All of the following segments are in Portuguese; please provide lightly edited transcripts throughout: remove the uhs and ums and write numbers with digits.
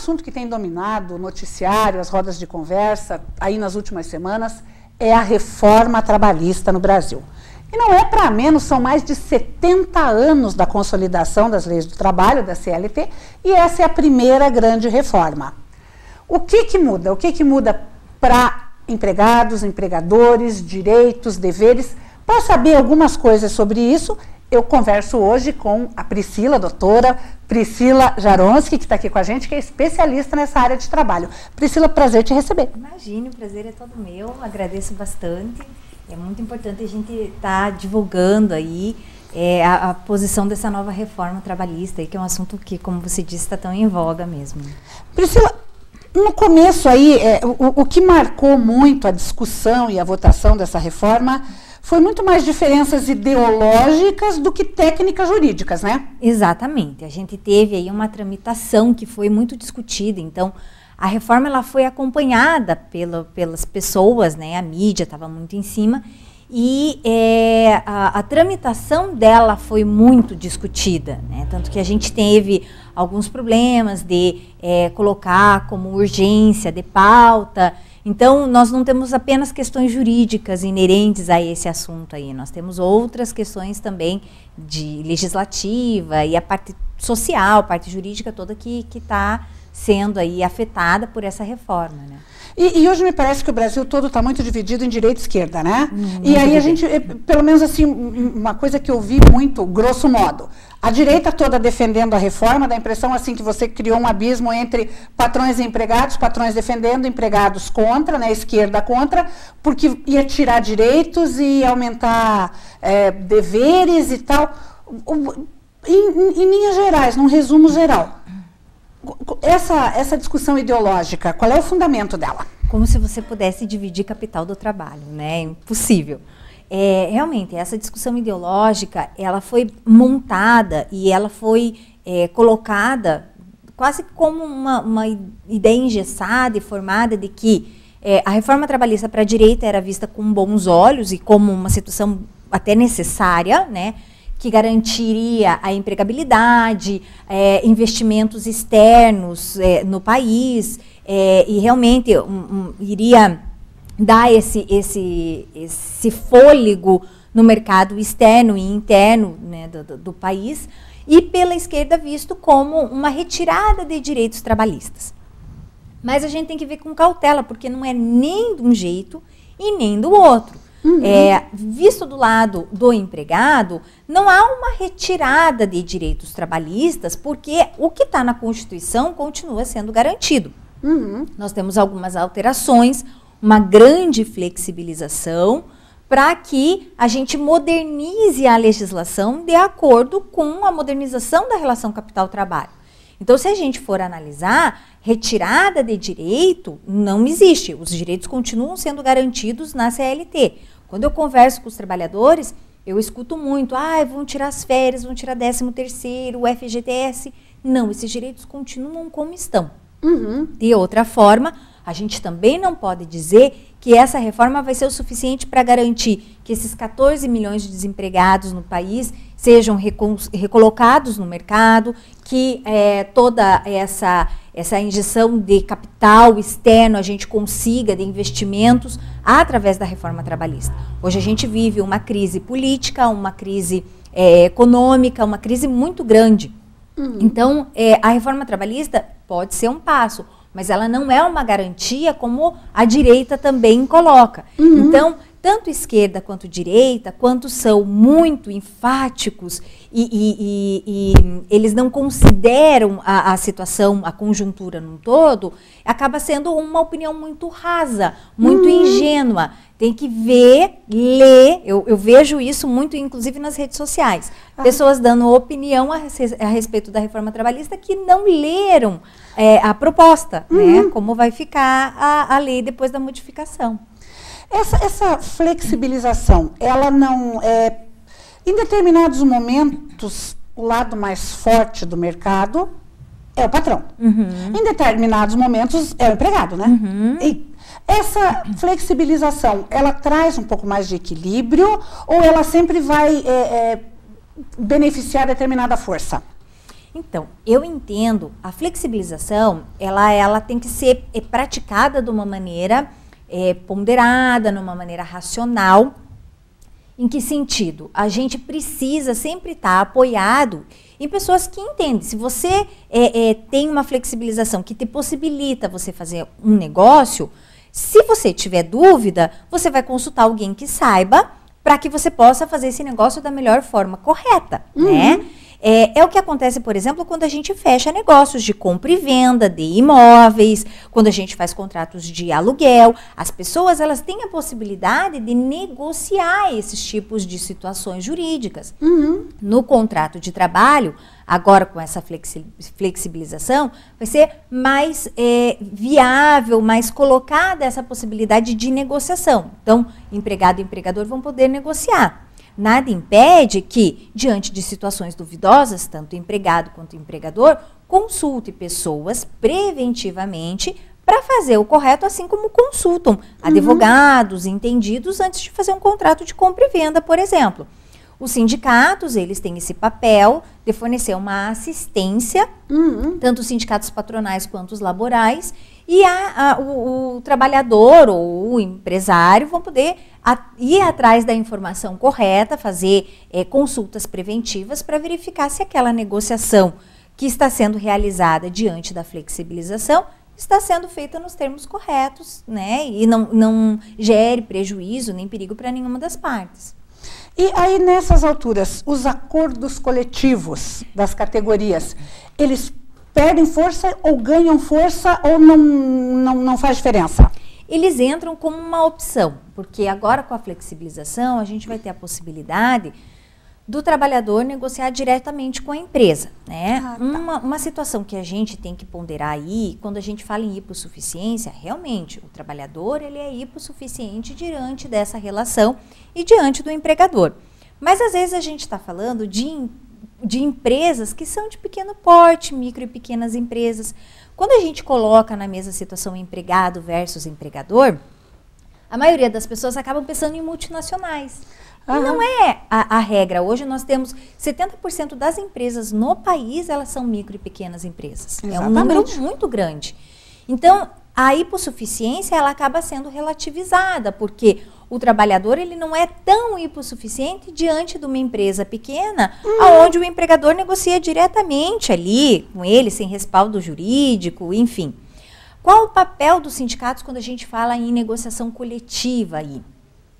assunto que tem dominado o noticiário, as rodas de conversa, aí nas últimas semanas, é a reforma trabalhista no Brasil. E não é para menos, são mais de 70 anos da consolidação das leis do trabalho, da CLT, e essa é a primeira grande reforma. O que muda? O que muda para empregados, empregadores, direitos, deveres? Para saber algumas coisas sobre isso, eu converso hoje com a Priscila, a doutora Priscila Jaronski, que está aqui com a gente, que é especialista nessa área de trabalho. Priscila, prazer te receber. Imagine, o prazer é todo meu, agradeço bastante. É muito importante a gente estar divulgando aí a posição dessa nova reforma trabalhista, que é um assunto que, como você disse, está tão em voga mesmo. Priscila, no começo aí, o que marcou muito a discussão e a votação dessa reforma foi muito mais diferenças ideológicas do que técnicas jurídicas, né? Exatamente. A gente teve aí uma tramitação que foi muito discutida. Então, a reforma ela foi acompanhada pelas pessoas, né? A mídia estava muito em cima. E a tramitação dela foi muito discutida, né? Tanto que a gente teve alguns problemas de colocar como urgência de pauta. Então, nós não temos apenas questões jurídicas inerentes a esse assunto aí, nós temos outras questões também de legislativa e a parte social, a parte jurídica toda que está sendo aí afetada por essa reforma, né? E hoje me parece que o Brasil todo está muito dividido em direita e esquerda, né? E aí a gente, pelo menos assim, uma coisa que eu vi muito, grosso modo, a direita toda defendendo a reforma, dá a impressão assim que você criou um abismo entre patrões e empregados, patrões defendendo, empregados contra, né, esquerda contra, porque ia tirar direitos e aumentar deveres e tal. Em linhas gerais, num resumo geral, essa discussão ideológica, qual é o fundamento dela? Como se você pudesse dividir capital do trabalho, né? É impossível. Realmente, essa discussão ideológica, ela foi montada e ela foi colocada quase como uma ideia engessada e formada de que a reforma trabalhista para a direita era vista com bons olhos e como uma situação até necessária, né? Que garantiria a empregabilidade, investimentos externos no país, e realmente iria dar esse fôlego no mercado externo e interno, né, do país, e pela esquerda visto como uma retirada de direitos trabalhistas. Mas a gente tem que ver com cautela, porque não é nem de um jeito e nem do outro. Visto do lado do empregado, não há uma retirada de direitos trabalhistas, porque o que está na Constituição continua sendo garantido. Nós temos algumas alterações, uma grande flexibilização, para que a gente modernize a legislação de acordo com a modernização da relação capital-trabalho. Então, se a gente for analisar, retirada de direito não existe. Os direitos continuam sendo garantidos na CLT. Quando eu converso com os trabalhadores, eu escuto muito, vão tirar as férias, vão tirar 13º, o FGTS. Não, esses direitos continuam como estão. De outra forma, a gente também não pode dizer que essa reforma vai ser o suficiente para garantir que esses 14 milhões de desempregados no país sejam recolocados no mercado, que toda essa injeção de capital externo a gente consiga, de investimentos, através da reforma trabalhista. Hoje a gente vive uma crise política, uma crise econômica, uma crise muito grande. Então, a reforma trabalhista pode ser um passo, mas ela não é uma garantia como a direita também coloca. Então, tanto esquerda quanto direita, quanto são muito enfáticos e eles não consideram a situação, a conjuntura num todo, acaba sendo uma opinião muito rasa, muito ingênua. Tem que ver, ler, eu vejo isso muito, inclusive nas redes sociais. Pessoas dando opinião a respeito da reforma trabalhista que não leram a proposta, né? Como vai ficar a lei depois da modificação. Essa flexibilização, ela não em determinados momentos, o lado mais forte do mercado é o patrão. Em determinados momentos é o empregado, né? E essa flexibilização, ela traz um pouco mais de equilíbrio ou ela sempre vai beneficiar determinada força? Então, eu entendo, a flexibilização, ela tem que ser praticada de uma maneira ponderada, numa maneira racional. Em que sentido? A gente precisa sempre estar apoiado em pessoas que entendem. Se você tem uma flexibilização que te possibilita você fazer um negócio, se você tiver dúvida, você vai consultar alguém que saiba para que você possa fazer esse negócio da melhor forma correta, né? É o que acontece, por exemplo, quando a gente fecha negócios de compra e venda de imóveis, quando a gente faz contratos de aluguel. As pessoas, elas têm a possibilidade de negociar esses tipos de situações jurídicas. No contrato de trabalho, agora com essa flexibilização, vai ser mais viável, mais colocada essa possibilidade de negociação. Então, empregado e empregador vão poder negociar. Nada impede que, diante de situações duvidosas, tanto o empregado quanto o empregador, consulte pessoas preventivamente para fazer o correto, assim como consultam advogados, entendidos, antes de fazer um contrato de compra e venda, por exemplo. Os sindicatos, eles têm esse papel de fornecer uma assistência, tanto os sindicatos patronais quanto os laborais, e o trabalhador ou o empresário vão poder ir atrás da informação correta, fazer consultas preventivas para verificar se aquela negociação que está sendo realizada diante da flexibilização está sendo feita nos termos corretos, né? E não gere prejuízo nem perigo para nenhuma das partes. E aí, nessas alturas, os acordos coletivos das categorias, eles perdem força ou ganham força ou não faz diferença? Eles entram como uma opção, porque agora com a flexibilização a gente vai ter a possibilidade do trabalhador negociar diretamente com a empresa, né? Uma situação que a gente tem que ponderar aí, quando a gente fala em hipossuficiência, realmente o trabalhador ele é hipossuficiente diante dessa relação e diante do empregador. Mas às vezes a gente está falando de empresas que são de pequeno porte, micro e pequenas empresas. Quando a gente coloca na mesma situação empregado versus empregador, a maioria das pessoas acabam pensando em multinacionais. E não é a regra. Hoje nós temos 70% das empresas no país, elas são micro e pequenas empresas. Exatamente. É um número muito grande. Então, a hipossuficiência, ela acaba sendo relativizada, porque o trabalhador ele não é tão hipossuficiente diante de uma empresa pequena, onde o empregador negocia diretamente ali com ele, sem respaldo jurídico, enfim. Qual o papel dos sindicatos quando a gente fala em negociação coletiva aí?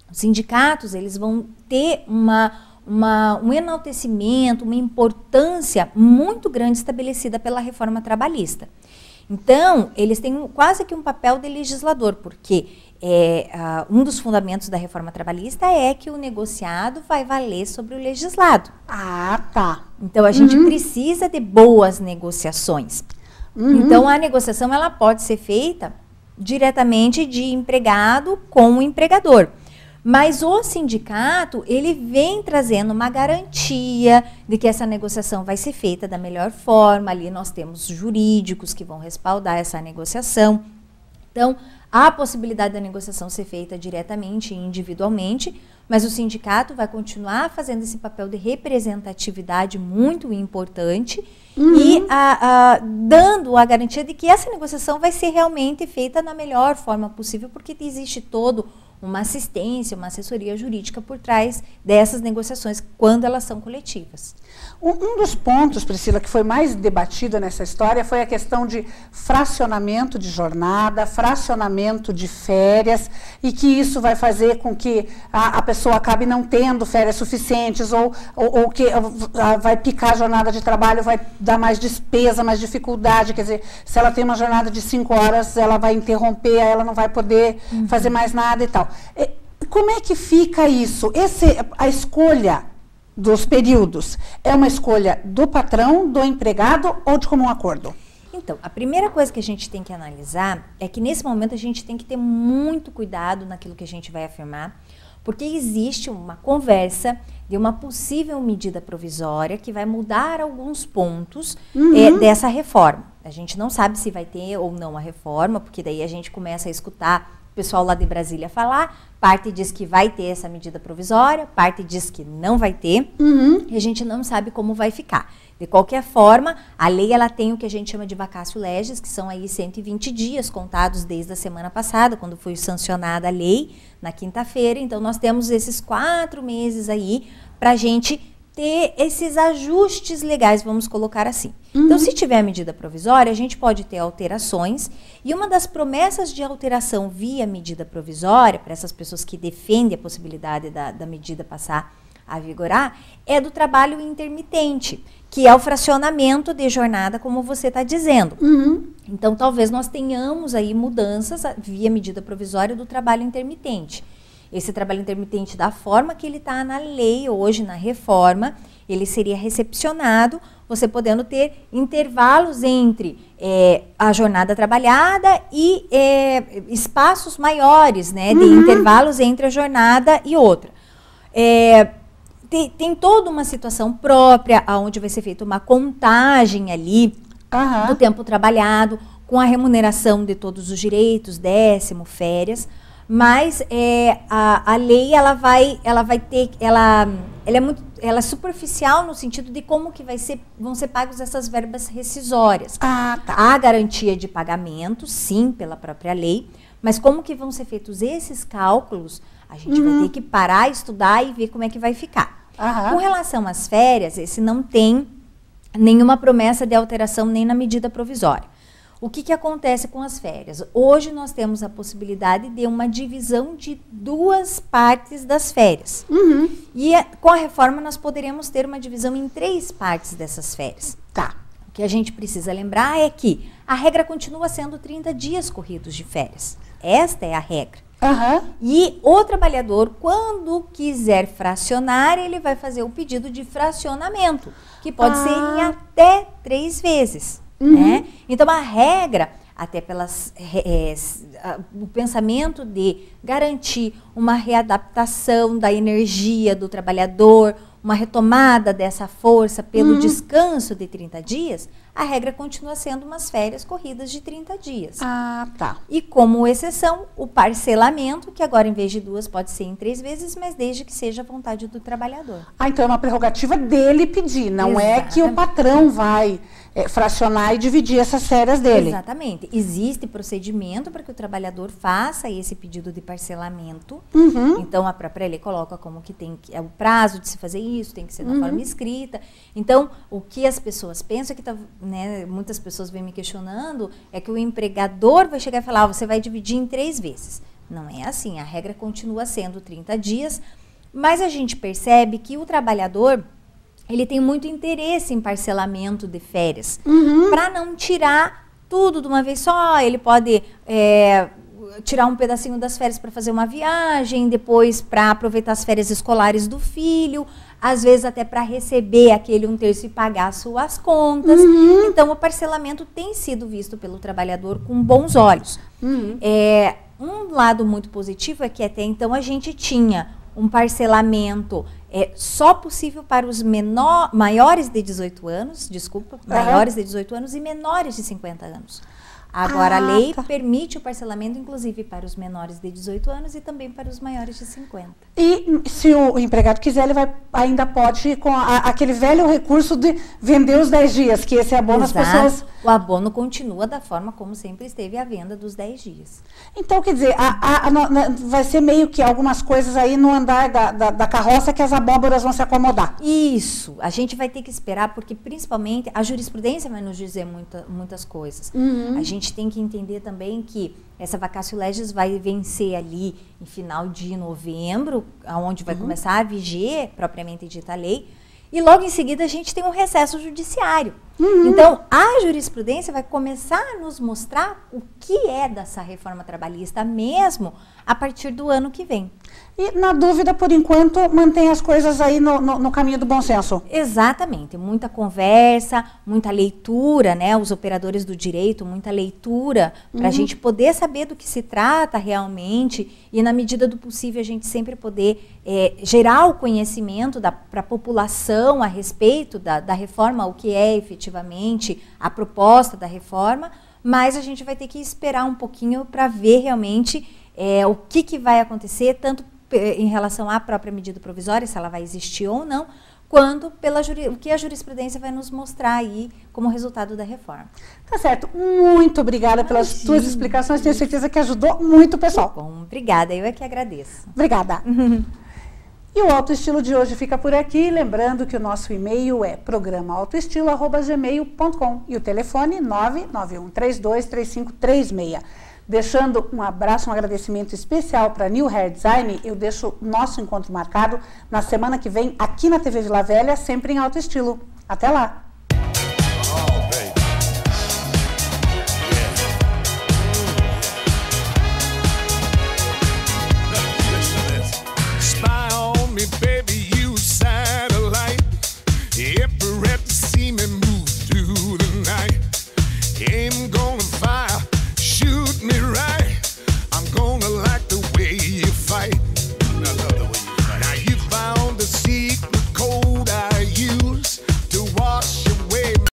Os sindicatos, eles vão ter um enaltecimento, uma importância muito grande estabelecida pela reforma trabalhista. Então, eles têm quase que um papel de legislador, porque um dos fundamentos da reforma trabalhista é que o negociado vai valer sobre o legislado. Tá. Então, a gente precisa de boas negociações. Então, a negociação ela pode ser feita diretamente de empregado com o empregador. Mas o sindicato, ele vem trazendo uma garantia de que essa negociação vai ser feita da melhor forma. Ali nós temos jurídicos que vão respaldar essa negociação. Então, há a possibilidade da negociação ser feita diretamente e individualmente, mas o sindicato vai continuar fazendo esse papel de representatividade muito importante e dando a garantia de que essa negociação vai ser realmente feita da melhor forma possível, porque existe todo uma assistência, uma assessoria jurídica por trás dessas negociações, quando elas são coletivas. Um dos pontos, Priscila, que foi mais debatido nessa história foi a questão de fracionamento de jornada, fracionamento de férias, e que isso vai fazer com que a pessoa acabe não tendo férias suficientes, ou que vai picar a jornada de trabalho, vai dar mais despesa, mais dificuldade. Quer dizer, se ela tem uma jornada de 5 horas, ela vai interromper, ela não vai poder fazer mais nada e tal. Como é que fica isso? A escolha dos períodos é uma escolha do patrão, do empregado ou de comum acordo? Então, a primeira coisa que a gente tem que analisar é que nesse momento a gente tem que ter muito cuidado naquilo que a gente vai afirmar, porque existe uma conversa de uma possível medida provisória que vai mudar alguns pontos dessa reforma. A gente não sabe se vai ter ou não a reforma, porque daí a gente começa a escutar o pessoal lá de Brasília falar, parte diz que vai ter essa medida provisória, parte diz que não vai ter, e a gente não sabe como vai ficar. De qualquer forma, a lei ela tem o que a gente chama de vacatio legis, que são aí 120 dias contados desde a semana passada, quando foi sancionada a lei, na quinta-feira. Então, nós temos esses 4 meses aí para a gente ter esses ajustes legais, vamos colocar assim. Então, se tiver a medida provisória, a gente pode ter alterações, e uma das promessas de alteração via medida provisória, para essas pessoas que defendem a possibilidade da medida passar a vigorar, é do trabalho intermitente, que é o fracionamento de jornada, como você está dizendo. Então, talvez nós tenhamos aí mudanças via medida provisória do trabalho intermitente. Esse trabalho intermitente, da forma que ele está na lei hoje, na reforma, ele seria recepcionado, você podendo ter intervalos entre a jornada trabalhada e espaços maiores, né, de intervalos entre a jornada e outra. Tem toda uma situação própria, onde vai ser feita uma contagem ali do tempo trabalhado, com a remuneração de todos os direitos, 10º, férias, mas a lei ela é superficial no sentido de como que vão ser pagos essas verbas rescisórias. Há garantia de pagamento, sim, pela própria lei, mas como que vão ser feitos esses cálculos, a gente vai ter que parar, estudar e ver como é que vai ficar. Com relação às férias, esse não tem nenhuma promessa de alteração nem na medida provisória. O que acontece com as férias? Hoje nós temos a possibilidade de uma divisão de 2 partes das férias. E com a reforma nós poderemos ter uma divisão em 3 partes dessas férias. O que a gente precisa lembrar é que a regra continua sendo 30 dias corridos de férias. Esta é a regra. E o trabalhador, quando quiser fracionar, ele vai fazer o pedido de fracionamento, que pode ser em até 3 vezes. Né? Então, a regra, até o pensamento de garantir uma readaptação da energia do trabalhador, uma retomada dessa força pelo descanso de 30 dias, a regra continua sendo umas férias corridas de 30 dias. E como exceção, o parcelamento, que agora em vez de 2 pode ser em 3 vezes, mas desde que seja a vontade do trabalhador. Então é uma prerrogativa dele pedir, não é que o patrão vai fracionar e dividir essas férias dele. Exatamente. Existe procedimento para que o trabalhador faça esse pedido de parcelamento. Então, a própria lei coloca como que é o prazo de se fazer isso, tem que ser na forma escrita. Então, o que as pessoas pensam, que muitas pessoas vêm me questionando, é que o empregador vai chegar e falar, você vai dividir em 3 vezes. Não é assim, a regra continua sendo 30 dias, mas a gente percebe que o trabalhador, ele tem muito interesse em parcelamento de férias, para não tirar tudo de uma vez só. Ele pode tirar um pedacinho das férias para fazer uma viagem, depois para aproveitar as férias escolares do filho, às vezes até para receber aquele 1/3 e pagar as suas contas. Então, o parcelamento tem sido visto pelo trabalhador com bons olhos. Um lado muito positivo é que até então a gente tinha um parcelamento só possível para os maiores de 18 anos, maiores de 18 anos e menores de 50 anos. Agora, a lei permite o parcelamento, inclusive, para os menores de 18 anos e também para os maiores de 50. E se o empregado quiser, ele ainda pode ir com aquele velho recurso de vender os 10 dias, que esse abono as pessoas... O abono continua da forma como sempre esteve a venda dos 10 dias. Então, quer dizer, vai ser meio que algumas coisas aí no andar da carroça que as abóboras vão se acomodar. Isso. A gente vai ter que esperar, porque principalmente a jurisprudência vai nos dizer muitas coisas. A gente tem que entender também que essa vacatio legis vai vencer ali em final de novembro, onde vai começar a viger, propriamente dita a lei, e logo em seguida a gente tem um recesso judiciário. Então, a jurisprudência vai começar a nos mostrar o que é dessa reforma trabalhista mesmo a partir do ano que vem. E, na dúvida, por enquanto, mantém as coisas aí no caminho do bom senso. Exatamente. Muita conversa, muita leitura, né? Os operadores do direito, muita leitura, para a gente poder saber do que se trata realmente e, na medida do possível, a gente sempre poder gerar o conhecimento para a população a respeito da reforma, o que é efetivamente a proposta da reforma, mas a gente vai ter que esperar um pouquinho para ver realmente o que vai acontecer, tanto em relação à própria medida provisória, se ela vai existir ou não, quanto o que a jurisprudência vai nos mostrar aí como resultado da reforma. Tá certo. Muito obrigada pelas suas explicações. Tenho certeza que ajudou muito o pessoal. Bom, obrigada. Eu é que agradeço. Obrigada. E o Autoestilo de hoje fica por aqui. Lembrando que o nosso e-mail é programaautoestilo@gmail.com e o telefone 991323536. Deixando um abraço, um agradecimento especial para New Hair Design, eu deixo o nosso encontro marcado na semana que vem aqui na TV Vila Velha, sempre em Alto Estilo. Até lá!